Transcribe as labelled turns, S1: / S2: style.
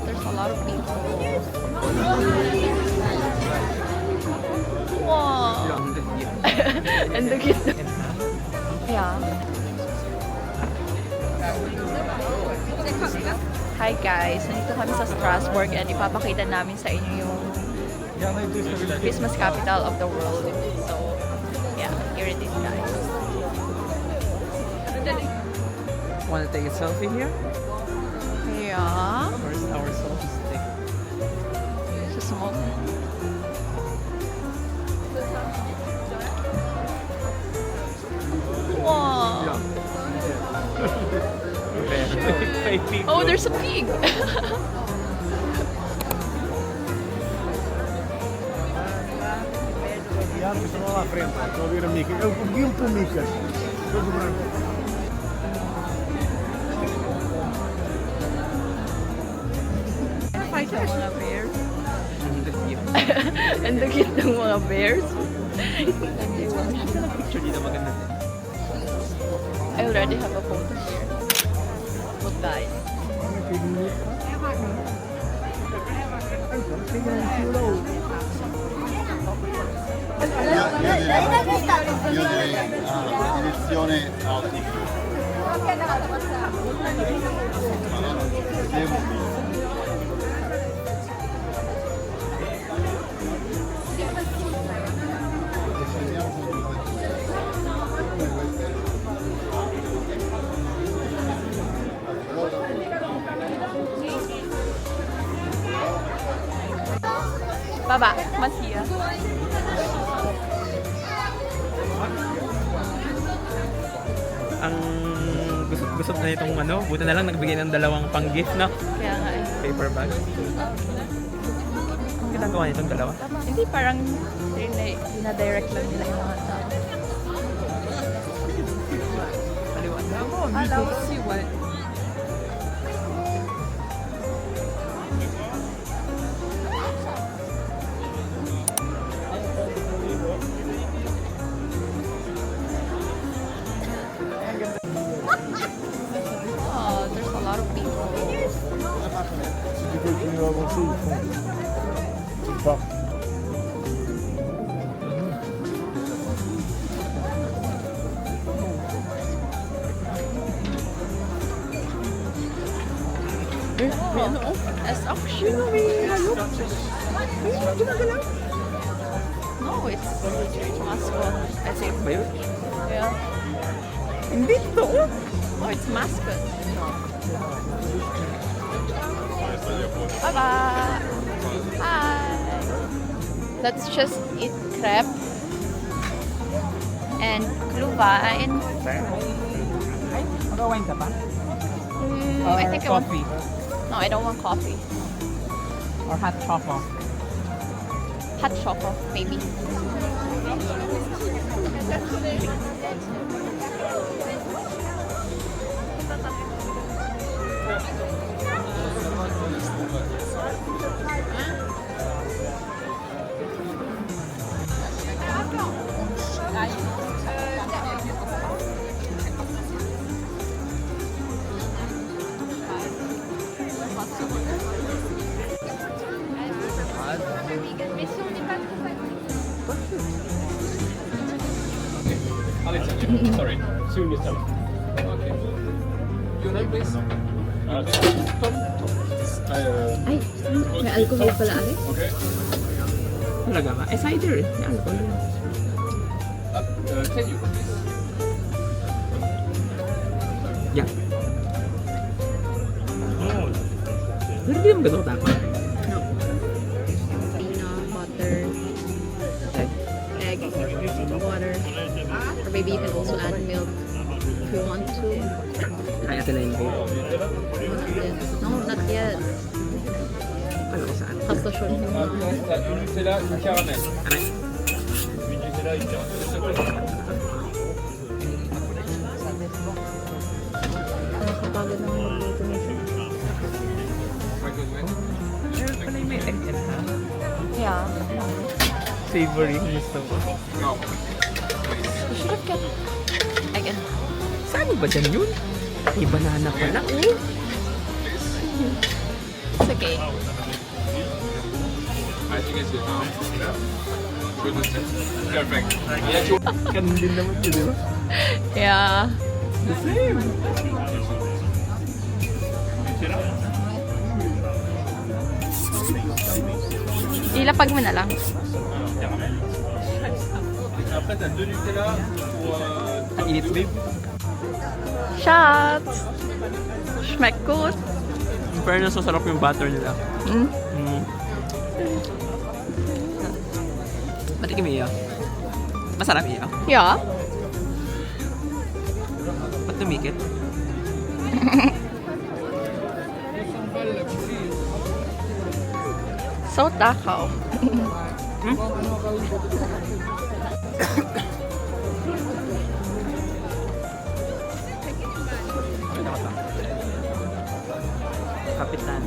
S1: there's a lot of people. Wow! And the cute. Yeah. Hi guys, nandito kami sa Strasbourg and ipapakita namin sa inyo yung Christmas capital of the world. So, yeah, here it is guys.
S2: Wanna take a selfie here?
S1: Yeah.
S2: Where's our selfie stick?
S1: So small. Wow. Oh, there's a pig.
S3: Já que estão lá à frente, estão a ver a mica. Eu vi com micas. Todo branco.
S1: Fight ng mga bears. And the cute ng mga bears.
S2: Picture dito maganda.
S1: I already have a photo here. Look guys.
S4: Io direi direzione ottica.
S1: Baba, Matia.
S2: Ang gusto na itong ano, buta na lang nagbigay ng dalawang pang-gift na
S1: Kaya nga eh.
S2: paper bag. Ang ginagawa nitong dalawa?
S1: Hindi parang dina-direct lang nila yung mga tao. Hello. See what? Oh, there's a lot of people.
S3: Depois de algum sul. Bom.
S1: As auction. No, it's mascot. I think.
S2: Ba yun?
S1: Yeah.
S2: Hindi to.
S1: Oh, it's mascot. Bye-bye. Hi. Let's just eat crepe and Glühwein.
S2: Mag-wine ka pa?
S1: I think I want.
S2: coffee.
S1: No, I don't want coffee.
S2: Or hot chocolate.
S1: Hot chocolate, maybe.
S5: Sorry, soon yourself. Okay. Your name, please? Tom.
S1: Ay, may alcohol pala ari.
S5: Okay.
S2: Talaga ba? Eh, cider eh. May alcohol yun.
S5: Can you please?
S2: Yeah. Oh. Pero di naman ganun dapat.
S1: Peanut butter,
S2: Okay.
S1: egg, water, or maybe you can also add milk if you want to.
S2: Kaya natin na yun ko.
S1: No, not yet.
S2: Ano ko saan?
S1: Hastasyon mo.
S5: Du Nutella, du caramel.
S2: Aray.
S5: Du Nutella, du caramel.
S1: Nakakapagod na magluto nito.
S2: Meron pala yung may egg and ham.
S1: Yeah.
S2: Savory yung gusto ko.
S1: You should have kept egg and
S2: Saan ba dyan yun? May banana pala.
S1: It's okay.
S5: Perfect. Yeah, you
S3: Ganun din naman yun, di ba?
S1: Yeah.
S3: The same.
S1: Ilapag mo na lang.
S5: Après, t'as 2 Nutella pour.
S2: Ang init, babe.
S1: Shots! Schmeckt gut.
S2: In fairness, masarap yung butter nila.
S1: Mm.
S2: Mm. Matikim iyo. Masarap iyo.
S1: Ja.
S2: Ba't tumikit?
S1: So takaw.
S2: Kapitan.